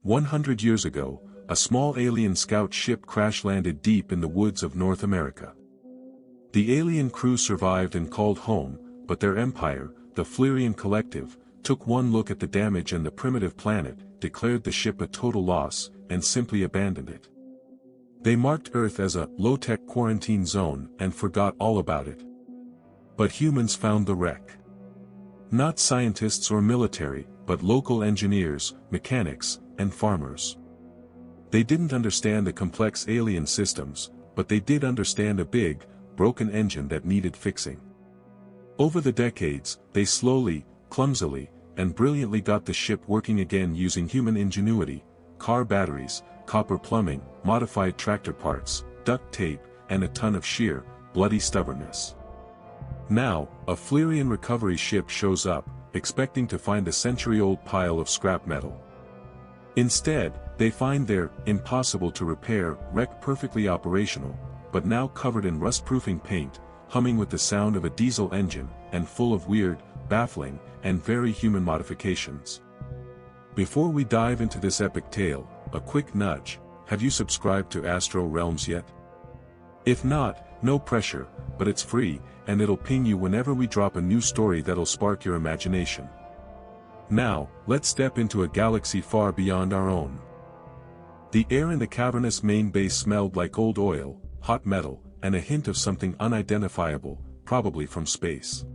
100 years ago, a small alien scout ship crash-landed deep in the woods of North America. The alien crew survived and called home, but their empire, the Fleerian Collective, took one look at the damage and the primitive planet, declared the ship a total loss, and simply abandoned it. They marked Earth as a low-tech quarantine zone and forgot all about it. But humans found the wreck. Not scientists or military, but local engineers, mechanics, and farmers. They didn't understand the complex alien systems, but they did understand a big, broken engine that needed fixing. Over the decades, they slowly, clumsily, and brilliantly got the ship working again using human ingenuity, car batteries, copper plumbing, modified tractor parts, duct tape, and a ton of sheer, bloody stubbornness. Now, a Fleerian recovery ship shows up, expecting to find a century-old pile of scrap metal. Instead, they find their impossible-to-repair wreck perfectly operational, but now covered in rust-proofing paint, humming with the sound of a diesel engine, and full of weird, baffling, and very human modifications. Before we dive into this epic tale, a quick nudge: have you subscribed to Astro Realms yet? If not, no pressure, but it's free, and it'll ping you whenever we drop a new story that'll spark your imagination. Now, let's step into a galaxy far beyond our own. The air in the cavernous main base smelled like old oil, hot metal, and a hint of something unidentifiable, probably from space.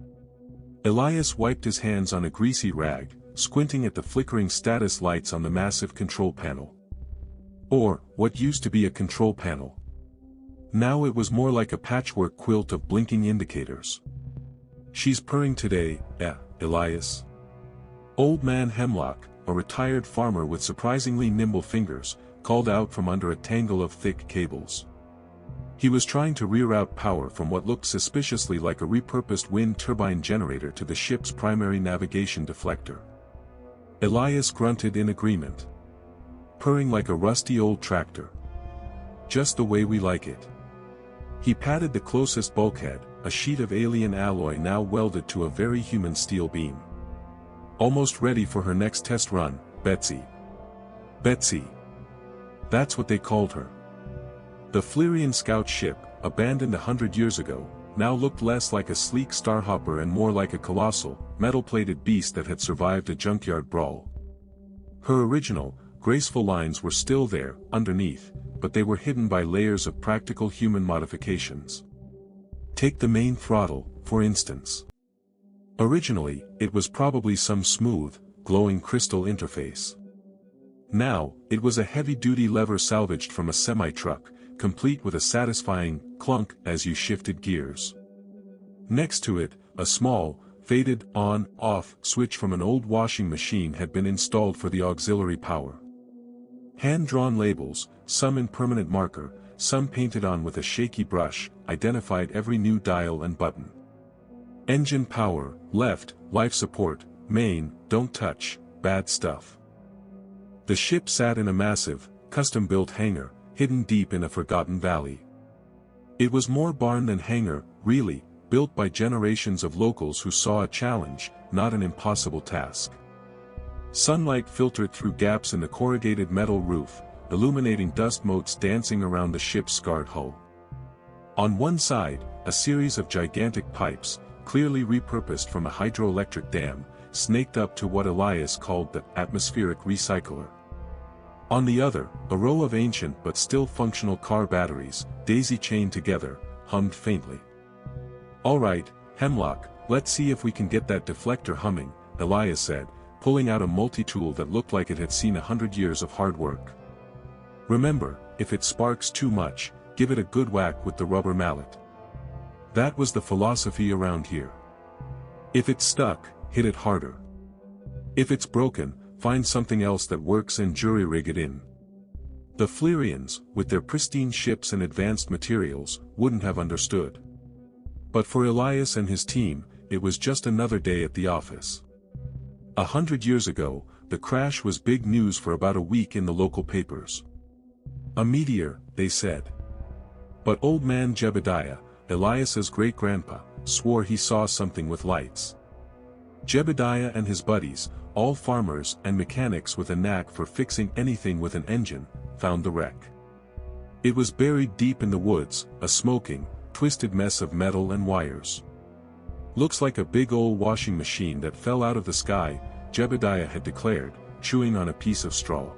Elias wiped his hands on a greasy rag, squinting at the flickering status lights on the massive control panel. Or, what used to be a control panel. Now it was more like a patchwork quilt of blinking indicators. "She's purring today, Elias." Old Man Hemlock, a retired farmer with surprisingly nimble fingers, called out from under a tangle of thick cables. He was trying to reroute power from what looked suspiciously like a repurposed wind turbine generator to the ship's primary navigation deflector. Elias grunted in agreement. "Purring like a rusty old tractor. Just the way we like it." He patted the closest bulkhead, a sheet of alien alloy now welded to a very human steel beam. "Almost ready for her next test run, Betsy." Betsy. That's what they called her. The Fleerian scout ship, abandoned 100 years ago, now looked less like a sleek starhopper and more like a colossal, metal-plated beast that had survived a junkyard brawl. Her original, graceful lines were still there, underneath, but they were hidden by layers of practical human modifications. Take the main throttle, for instance. Originally, it was probably some smooth, glowing crystal interface. Now, it was a heavy-duty lever salvaged from a semi-truck, complete with a satisfying clunk as you shifted gears. Next to it, a small, faded on-off switch from an old washing machine had been installed for the auxiliary power. Hand-drawn labels, some in permanent marker, some painted on with a shaky brush, identified every new dial and button. Engine power, left, life support, main, don't touch, bad stuff. The ship sat in a massive, custom-built hangar, hidden deep in a forgotten valley. It was more barn than hangar, really, built by generations of locals who saw a challenge, not an impossible task. Sunlight filtered through gaps in the corrugated metal roof, illuminating dust motes dancing around the ship's scarred hull. On one side, a series of gigantic pipes, clearly repurposed from a hydroelectric dam, snaked up to what Elias called the atmospheric recycler. On the other, a row of ancient but still functional car batteries, daisy-chained together, hummed faintly. "All right, Hemlock, let's see if we can get that deflector humming," Elias said, pulling out a multi-tool that looked like it had seen 100 years of hard work. "Remember, if it sparks too much, give it a good whack with the rubber mallet. That was the philosophy around here. If it's stuck, hit it harder. If it's broken, find something else that works and jury-rig it in." The Fleerians, with their pristine ships and advanced materials, wouldn't have understood. But for Elias and his team, it was just another day at the office. 100 years ago, the crash was big news for about a week in the local papers. A meteor, they said. But old man Jebediah, Elias's great-grandpa, swore he saw something with lights. Jebediah and his buddies, all farmers and mechanics with a knack for fixing anything with an engine, found the wreck. It was buried deep in the woods, a smoking, twisted mess of metal and wires. "Looks like a big old washing machine that fell out of the sky," Jebediah had declared, chewing on a piece of straw.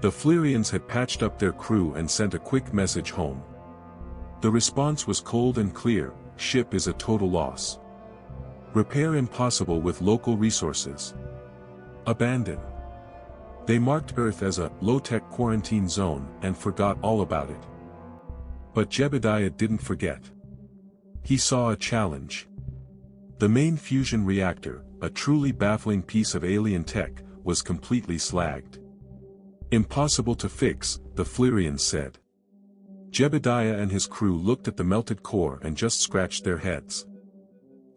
The Fleurians had patched up their crew and sent a quick message home. The response was cold and clear: "Ship is a total loss. Repair impossible with local resources. Abandon." They marked Earth as a low-tech quarantine zone and forgot all about it. But Jebediah didn't forget. He saw a challenge. The main fusion reactor, a truly baffling piece of alien tech, was completely slagged. "Impossible to fix," the Fleurians said. Jebediah and his crew looked at the melted core and just scratched their heads.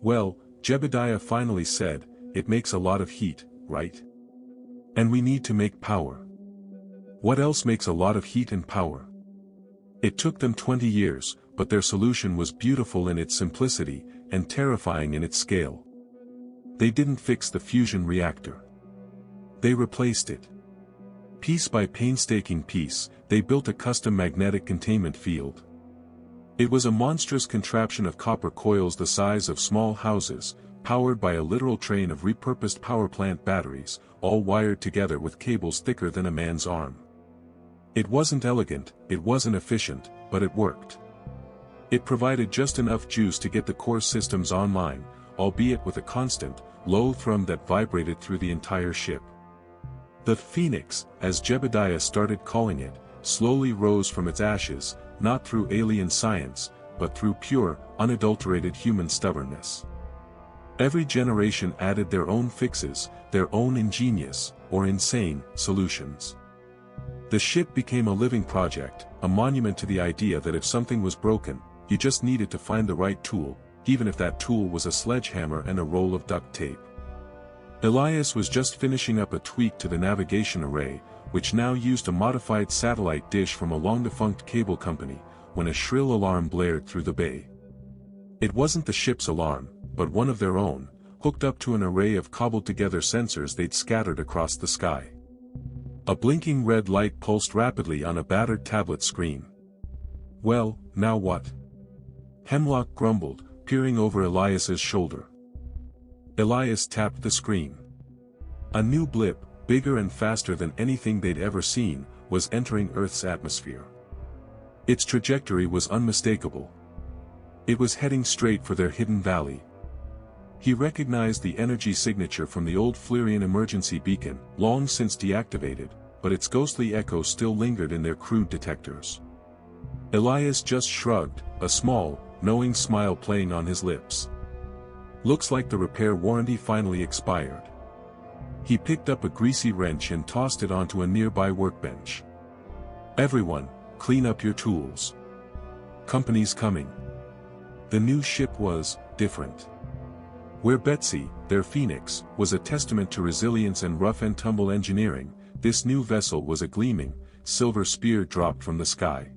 "Well," Jebediah finally said, "it makes a lot of heat, right? And we need to make power. What else makes a lot of heat and power?" It took them 20 years, but their solution was beautiful in its simplicity, and terrifying in its scale. They didn't fix the fusion reactor. They replaced it. Piece by painstaking piece, they built a custom magnetic containment field. It was a monstrous contraption of copper coils the size of small houses, powered by a literal train of repurposed power plant batteries, all wired together with cables thicker than a man's arm. It wasn't elegant, it wasn't efficient, but it worked. It provided just enough juice to get the core systems online, albeit with a constant, low thrum that vibrated through the entire ship. The Phoenix, as Jebediah started calling it, slowly rose from its ashes, not through alien science, but through pure, unadulterated human stubbornness. Every generation added their own fixes, their own ingenious, or insane, solutions. The ship became a living project, a monument to the idea that if something was broken, you just needed to find the right tool, even if that tool was a sledgehammer and a roll of duct tape. Elias was just finishing up a tweak to the navigation array, which now used a modified satellite dish from a long-defunct cable company, when a shrill alarm blared through the bay. It wasn't the ship's alarm, but one of their own, hooked up to an array of cobbled-together sensors they'd scattered across the sky. A blinking red light pulsed rapidly on a battered tablet screen. "Well, now what?" Hemlock grumbled, peering over Elias's shoulder. Elias tapped the screen. A new blip, bigger and faster than anything they'd ever seen, was entering Earth's atmosphere. Its trajectory was unmistakable. It was heading straight for their hidden valley. He recognized the energy signature from the old Fleurian emergency beacon, long since deactivated, but its ghostly echo still lingered in their crude detectors. Elias just shrugged, a small, knowing smile playing on his lips. "Looks like the repair warranty finally expired." He picked up a greasy wrench and tossed it onto a nearby workbench. "Everyone, clean up your tools. Company's coming." The new ship was different. Where Betsy, their Phoenix, was a testament to resilience and rough-and-tumble engineering, this new vessel was a gleaming, silver spear dropped from the sky.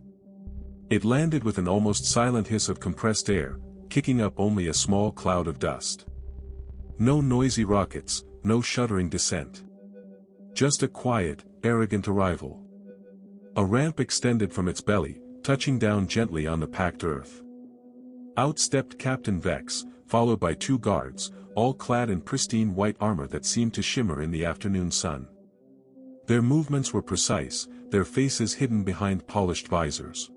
It landed with an almost silent hiss of compressed air, kicking up only a small cloud of dust. No noisy rockets, no shuddering descent. Just a quiet, arrogant arrival. A ramp extended from its belly, touching down gently on the packed earth. Out stepped Captain Vex, followed by 2 guards, all clad in pristine white armor that seemed to shimmer in the afternoon sun. Their movements were precise, their faces hidden behind polished visors.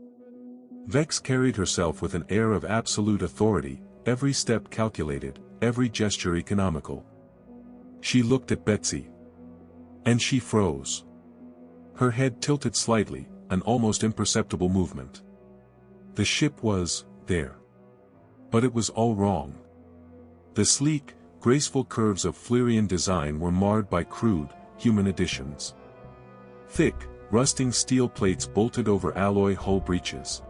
Vex carried herself with an air of absolute authority, every step calculated, every gesture economical. She looked at Betsy. And she froze. Her head tilted slightly, an almost imperceptible movement. The ship was there. But it was all wrong. The sleek, graceful curves of Fleurian design were marred by crude, human additions. Thick, rusting steel plates bolted over alloy hull breaches.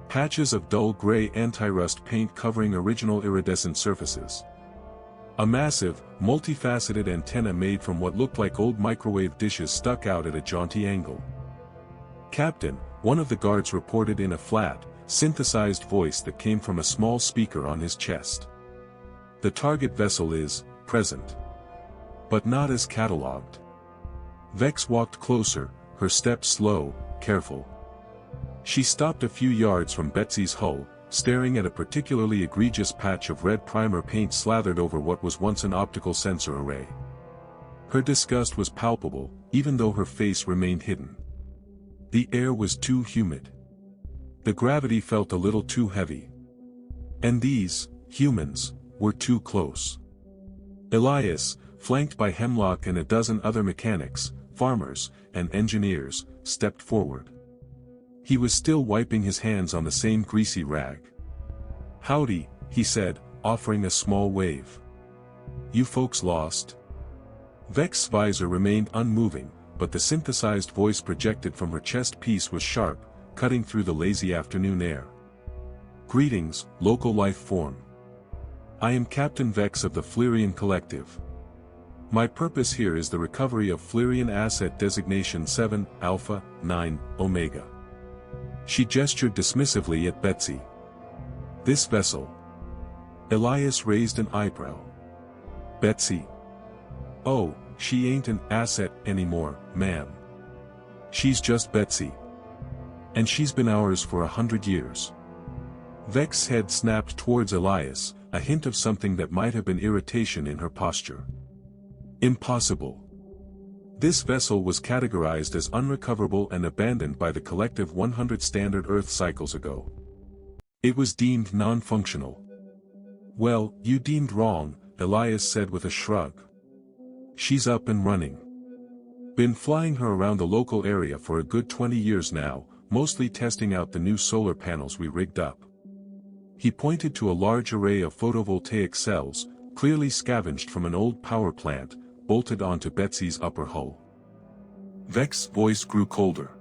Patches of dull gray anti-rust paint covering original iridescent surfaces. A massive, multifaceted antenna made from what looked like old microwave dishes stuck out at a jaunty angle. "Captain," one of the guards reported in a flat, synthesized voice that came from a small speaker on his chest. "The target vessel is present." but not as catalogued. Vex walked closer, her steps slow, careful. She stopped a few yards from Betsy's hull, staring at a particularly egregious patch of red primer paint slathered over what was once an optical sensor array. Her disgust was palpable, even though her face remained hidden. The air was too humid. The gravity felt a little too heavy. And these, humans, were too close. Elias, flanked by Hemlock and a dozen other mechanics, farmers, and engineers, stepped forward. He was still wiping his hands on the same greasy rag. "Howdy," he said, offering a small wave. "You folks lost?" Vex's visor remained unmoving, but the synthesized voice projected from her chest piece was sharp, cutting through the lazy afternoon air. "Greetings, local life form. I am Captain Vex of the Fleerian Collective. My purpose here is the recovery of Fleerian Asset Designation 7, Alpha, 9, Omega." She gestured dismissively at Betsy. "This vessel." Elias raised an eyebrow. "Betsy? Oh, she ain't an asset anymore, ma'am. She's just Betsy. And she's been ours for 100 years. Vex's head snapped towards Elias, a hint of something that might have been irritation in her posture. "Impossible. This vessel was categorized as unrecoverable and abandoned by the collective 100 standard Earth cycles ago. It was deemed non-functional." "Well, you deemed wrong," Elias said with a shrug. "She's up and running. Been flying her around the local area for a good 20 years now, mostly testing out the new solar panels we rigged up." He pointed to a large array of photovoltaic cells, clearly scavenged from an old power plant, bolted onto Betsy's upper hull. Vex's voice grew colder.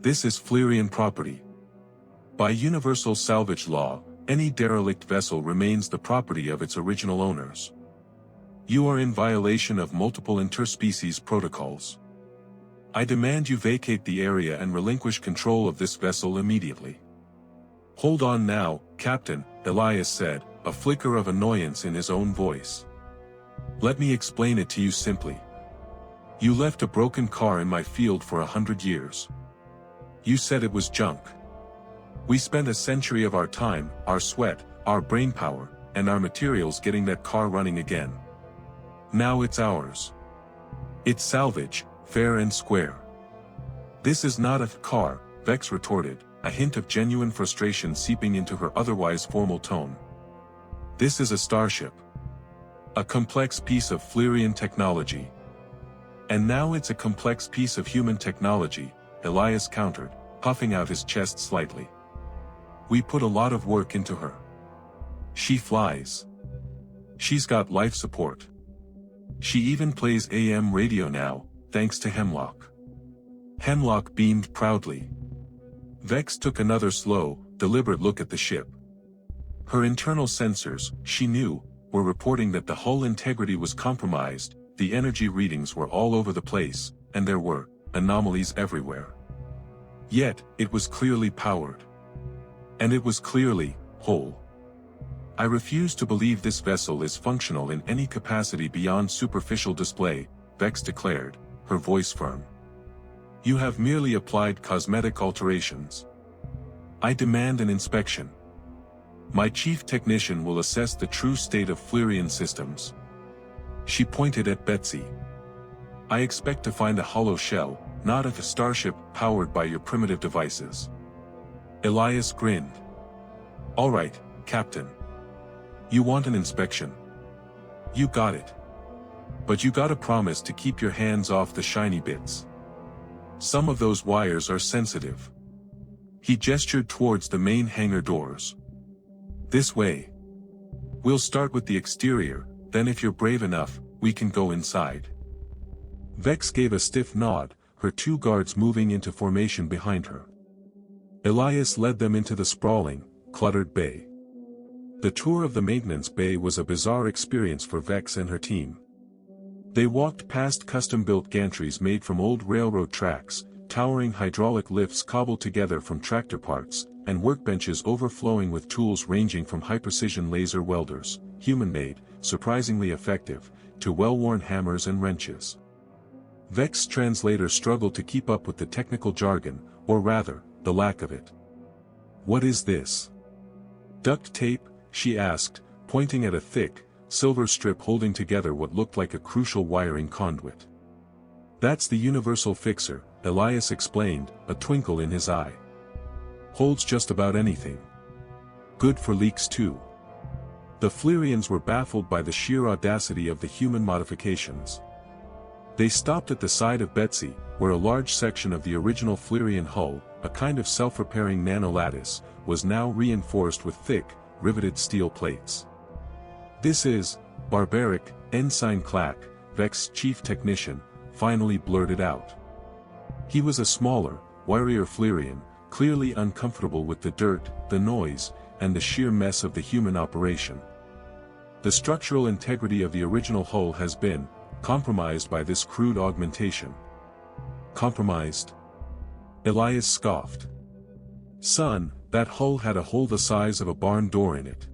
"This is Fleerian property. By universal salvage law, any derelict vessel remains the property of its original owners. You are in violation of multiple interspecies protocols. I demand you vacate the area and relinquish control of this vessel immediately." "Hold on now, Captain," Elias said, a flicker of annoyance in his own voice. "Let me explain it to you simply. You left a broken car in my field for 100 years. You said it was junk. We spent a century of our time, our sweat, our brainpower, and our materials getting that car running again. Now it's ours. It's salvage, fair and square." "This is not a car," Vex retorted, a hint of genuine frustration seeping into her otherwise formal tone. "This is a Starship. A complex piece of Fleerian technology. And now it's a complex piece of human technology," Elias countered, puffing out his chest slightly. "We put a lot of work into her. She flies. She's got life support. She even plays AM radio now, thanks to Hemlock." Hemlock beamed proudly. Vex took another slow, deliberate look at the ship. Her internal sensors, she knew, were reporting that the hull integrity was compromised, the energy readings were all over the place, and there were anomalies everywhere. Yet, it was clearly powered. And it was clearly whole. "I refuse to believe this vessel is functional in any capacity beyond superficial display," Vex declared, her voice firm. "You have merely applied cosmetic alterations. I demand an inspection. My chief technician will assess the true state of Fleerian systems." She pointed at Betsy. "I expect to find a hollow shell, not a starship powered by your primitive devices." Elias grinned. "All right, Captain. You want an inspection? You got it. But you gotta promise to keep your hands off the shiny bits. Some of those wires are sensitive." He gestured towards the main hangar doors. "This way. We'll start with the exterior, then if you're brave enough, we can go inside." Vex gave a stiff nod, her two guards moving into formation behind her. Elias led them into the sprawling, cluttered bay. The tour of the maintenance bay was a bizarre experience for Vex and her team. They walked past custom-built gantries made from old railroad tracks, towering hydraulic lifts cobbled together from tractor parts, and workbenches overflowing with tools ranging from high-precision laser welders, human-made, surprisingly effective, to well-worn hammers and wrenches. Vex's translator struggled to keep up with the technical jargon, or rather, the lack of it. "What is this?" "Duct tape?" she asked, pointing at a thick, silver strip holding together what looked like a crucial wiring conduit. "That's the universal fixer," Elias explained, a twinkle in his eye. "Holds just about anything. Good for leaks too." The Flearians were baffled by the sheer audacity of the human modifications. They stopped at the side of Betsy, where a large section of the original Flearian hull, a kind of self-repairing nanolattice, was now reinforced with thick, riveted steel plates. "This is barbaric," Ensign Clack, Vex's chief technician, finally blurted out. He was a smaller, wirier Flearian, clearly uncomfortable with the dirt, the noise, and the sheer mess of the human operation. "The structural integrity of the original hull has been compromised by this crude augmentation." "Compromised?" Elias scoffed. "Son, that hull had a hole the size of a barn door in it.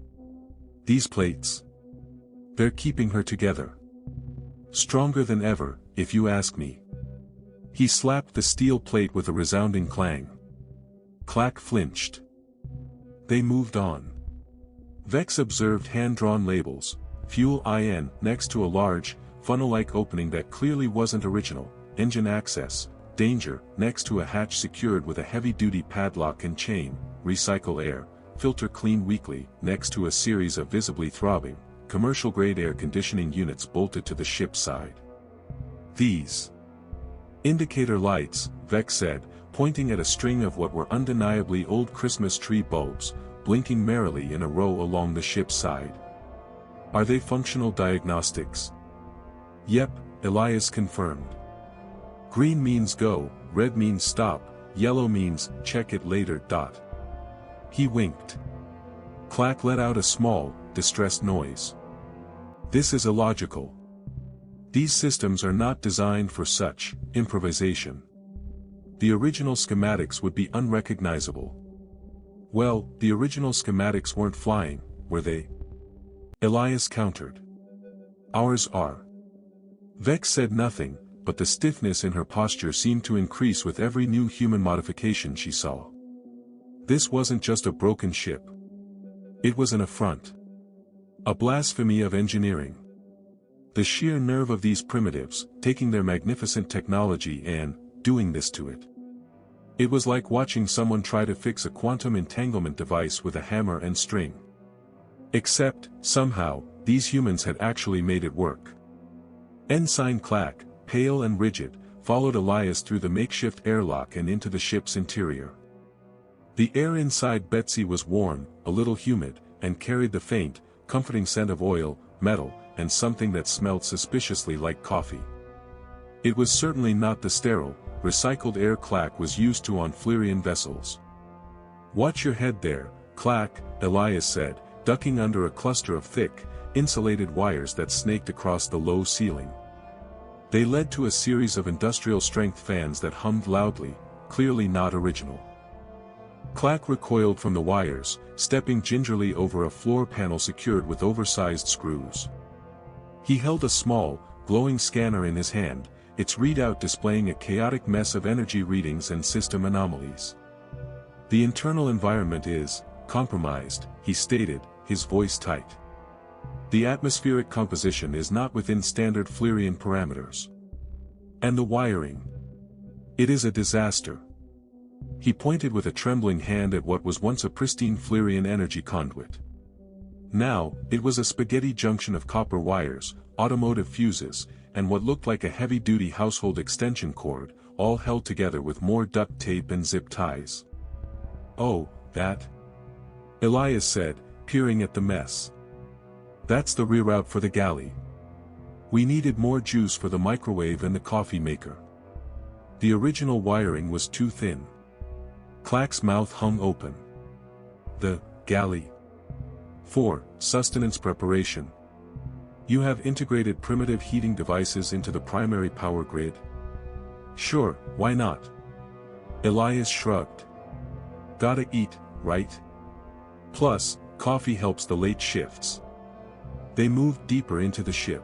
These plates, they're keeping her together. Stronger than ever, if you ask me." He slapped the steel plate with a resounding clang. Clack flinched. They moved on. Vex observed hand-drawn labels, Fuel IN, next to a large, funnel-like opening that clearly wasn't original, Engine Access, Danger, next to a hatch secured with a heavy-duty padlock and chain, Recycle Air, Filter Clean Weekly, next to a series of visibly throbbing, commercial-grade air conditioning units bolted to the ship's side. "These indicator lights," Vex said, pointing at a string of what were undeniably old Christmas tree bulbs, blinking merrily in a row along the ship's side. "Are they functional diagnostics?" "Yep," Elias confirmed. "Green means go, red means stop, yellow means check it later. He winked. Clack let out a small, distressed noise. "This is illogical. These systems are not designed for such improvisation. The original schematics would be unrecognizable." "Well, the original schematics weren't flying, were they?" Elias countered. "Ours are." Vex said nothing, but the stiffness in her posture seemed to increase with every new human modification she saw. This wasn't just a broken ship. It was an affront. A blasphemy of engineering. The sheer nerve of these primitives, taking their magnificent technology and doing this to it. It was like watching someone try to fix a quantum entanglement device with a hammer and string. Except, somehow, these humans had actually made it work. Ensign Clack, pale and rigid, followed Elias through the makeshift airlock and into the ship's interior. The air inside Betsy was warm, a little humid, and carried the faint, comforting scent of oil, metal, and something that smelled suspiciously like coffee. It was certainly not the sterile, recycled air Clack was used to on Flearian vessels. "Watch your head there, Clack," Elias said, ducking under a cluster of thick, insulated wires that snaked across the low ceiling. They led to a series of industrial-strength fans that hummed loudly, clearly not original. Clack recoiled from the wires, stepping gingerly over a floor panel secured with oversized screws. He held a small, glowing scanner in his hand, its readout displaying a chaotic mess of energy readings and system anomalies. "The internal environment is compromised," he stated, his voice tight. "The atmospheric composition is not within standard Flearian parameters. And the wiring. It is a disaster." He pointed with a trembling hand at what was once a pristine Flearian energy conduit. Now, it was a spaghetti junction of copper wires, automotive fuses, and what looked like a heavy-duty household extension cord, all held together with more duct tape and zip ties. "Oh, that?" Elias said, peering at the mess. "That's the reroute for the galley. We needed more juice for the microwave and the coffee maker. The original wiring was too thin." Clack's mouth hung open. "The galley? For sustenance preparation. You have integrated primitive heating devices into the primary power grid?" "Sure, why not?" Elias shrugged. "Gotta eat, right? Plus, coffee helps the late shifts." They moved deeper into the ship.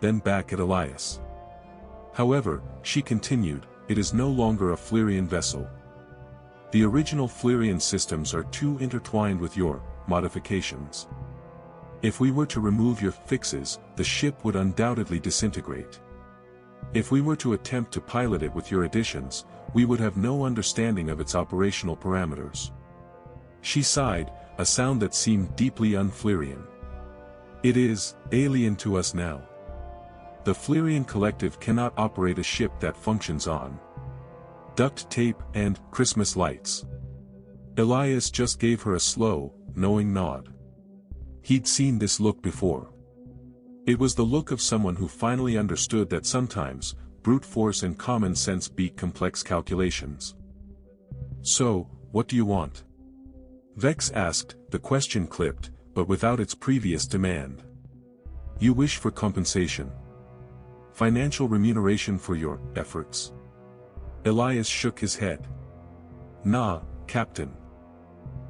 then back at Elias. However, she continued, it is no longer a Flyrian vessel. The original Flyrian systems are too intertwined with your modifications. If we were to remove your fixes, the ship would undoubtedly disintegrate. If we were to attempt to pilot it with your additions, we would have no understanding of its operational parameters. She sighed, a sound that seemed deeply un-Flyrian. It is alien to us now. The Flyrian collective cannot operate a ship that functions on duct tape and Christmas lights. Elias just gave her a slow, knowing nod. He'd seen this look before. It was the look of someone who finally understood that sometimes, brute force and common sense beat complex calculations. So, what do you want? Vex asked, the question clipped, but without its previous demand. You wish for compensation. Financial remuneration for your efforts. Elias shook his head. Nah, Captain.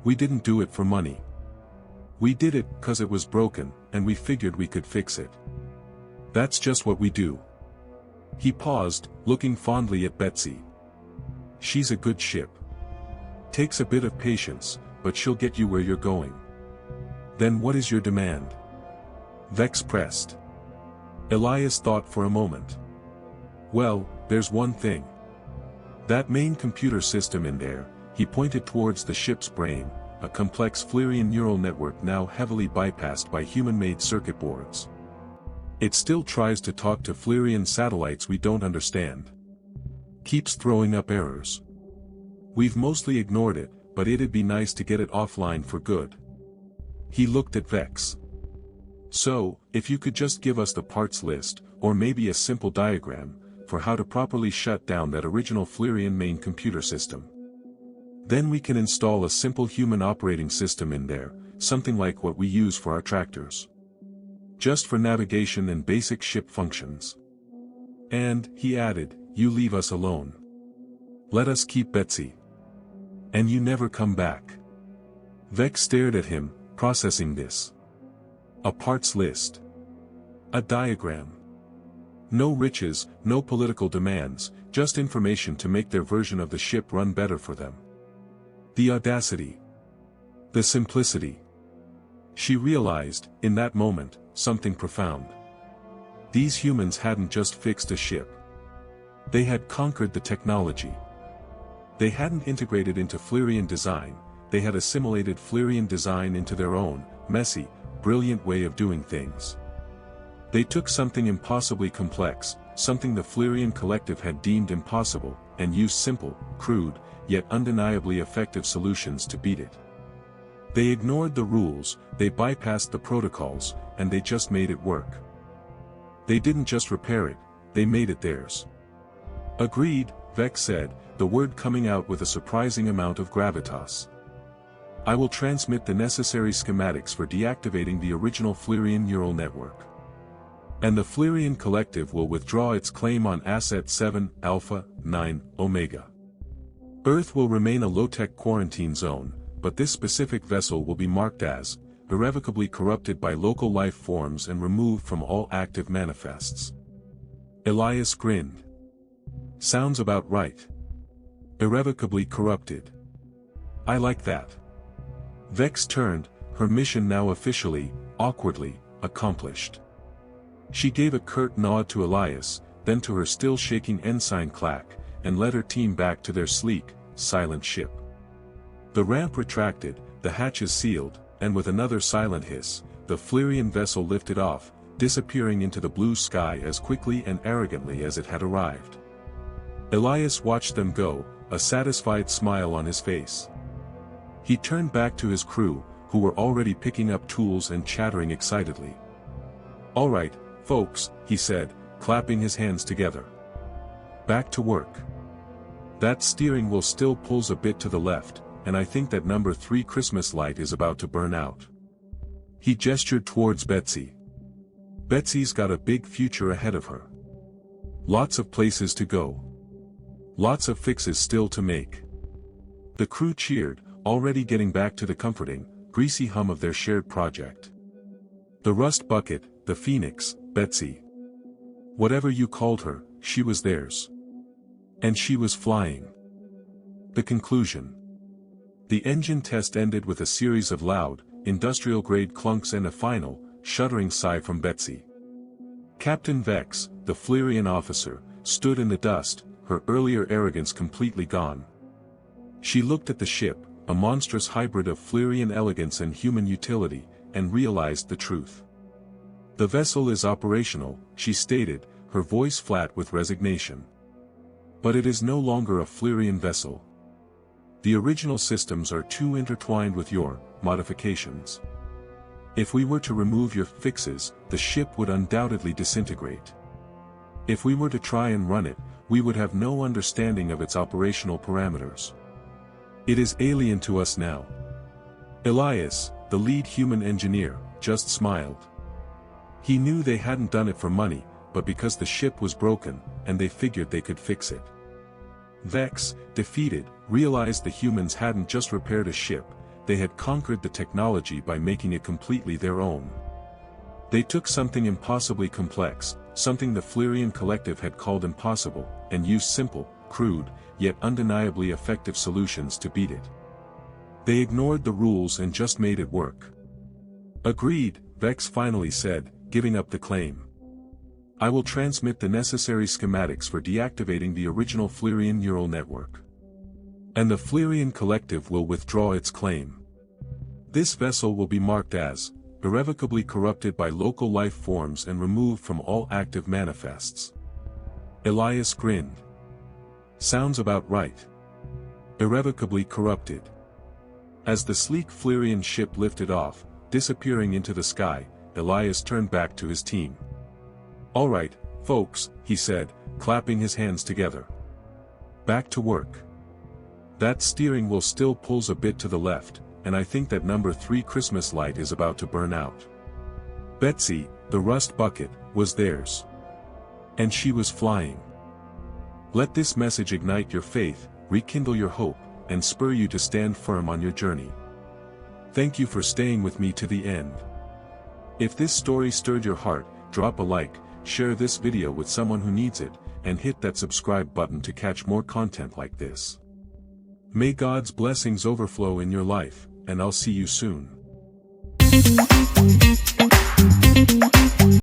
We didn't do it for money. We did it 'cause it was broken, and we figured we could fix it. That's just what we do. He paused, looking fondly at Betsy. She's a good ship. Takes a bit of patience, but she'll get you where you're going. Then what is your demand? Vex pressed. Elias thought for a moment. Well, there's one thing. That main computer system in there, he pointed towards the ship's brain, a complex Flyrian neural network now heavily bypassed by human-made circuit boards. It still tries to talk to Flyrian satellites we don't understand. Keeps throwing up errors. We've mostly ignored it, but it'd be nice to get it offline for good. He looked at Vex. So, if you could just give us the parts list, or maybe a simple diagram, for how to properly shut down that original Flyrian main computer system. Then we can install a simple human operating system in there, something like what we use for our tractors. Just for navigation and basic ship functions. And, he added, you leave us alone. Let us keep Betsy. And you never come back. Vex stared at him, processing this. A parts list. A diagram. No riches, no political demands, just information to make their version of the ship run better for them. The audacity. The simplicity. She realized, in that moment, something profound. These humans hadn't just fixed a ship. They had conquered the technology. They hadn't integrated into Flyrian design, they had assimilated Flyrian design into their own, messy, brilliant way of doing things. They took something impossibly complex, something the Flyrian collective had deemed impossible, and used simple, crude, yet undeniably effective solutions to beat it. They ignored the rules, they bypassed the protocols, and they just made it work. They didn't just repair it, they made it theirs. Agreed, Vex said, the word coming out with a surprising amount of gravitas. I will transmit the necessary schematics for deactivating the original Flyrian neural network. And the Flyrian collective will withdraw its claim on Asset 7, Alpha, 9, Omega. Earth will remain a low-tech quarantine zone, but this specific vessel will be marked as irrevocably corrupted by local life forms and removed from all active manifests. Elias grinned. Sounds about right. Irrevocably corrupted. I like that. Vex turned, her mission now officially, awkwardly, accomplished. She gave a curt nod to Elias, then to her still shaking ensign clack, and led her team back to their sleek, silent ship. The ramp retracted, the hatches sealed, and with another silent hiss, the Flyrian vessel lifted off, disappearing into the blue sky as quickly and arrogantly as it had arrived. Elias watched them go, a satisfied smile on his face. He turned back to his crew, who were already picking up tools and chattering excitedly. All right, folks, he said, clapping his hands together. Back to work. That steering wheel still pulls a bit to the left, and I think that number 3 Christmas light is about to burn out. He gestured towards Betsy. Betsy's got a big future ahead of her. Lots of places to go. Lots of fixes still to make. The crew cheered, already getting back to the comforting, greasy hum of their shared project. The rust bucket, the Phoenix, Betsy. Whatever you called her, she was theirs. And she was flying. The conclusion. The engine test ended with a series of loud, industrial-grade clunks and a final, shuddering sigh from Betsy. Captain Vex, the Fleerian officer, stood in the dust, her earlier arrogance completely gone. She looked at the ship, a monstrous hybrid of Fleerian elegance and human utility, and realized the truth. The vessel is operational, she stated, her voice flat with resignation. But it is no longer a Fleerian vessel. The original systems are too intertwined with your modifications. If we were to remove your fixes, the ship would undoubtedly disintegrate. If we were to try and run it, we would have no understanding of its operational parameters. It is alien to us now. Elias, the lead human engineer, just smiled. He knew they hadn't done it for money, but because the ship was broken, and they figured they could fix it. Vex, defeated, realized the humans hadn't just repaired a ship, they had conquered the technology by making it completely their own. They took something impossibly complex, something the Fleerian collective had called impossible, and used simple, crude, yet undeniably effective solutions to beat it. They ignored the rules and just made it work. Agreed, Vex finally said, giving up the claim. I will transmit the necessary schematics for deactivating the original Fleerian neural network. And the Fleerian collective will withdraw its claim. This vessel will be marked as irrevocably corrupted by local life forms and removed from all active manifests. Elias grinned. Sounds about right. Irrevocably corrupted. As the sleek Fleerian ship lifted off, disappearing into the sky, Elias turned back to his team. All right, folks, he said, clapping his hands together. Back to work. That steering wheel still pulls a bit to the left, and I think that number 3 Christmas light is about to burn out. Betsy, the rust bucket, was theirs. And she was flying. Let this message ignite your faith, rekindle your hope, and spur you to stand firm on your journey. Thank you for staying with me to the end. If this story stirred your heart, drop a like, share this video with someone who needs it, and hit that subscribe button to catch more content like this. May God's blessings overflow in your life, and I'll see you soon.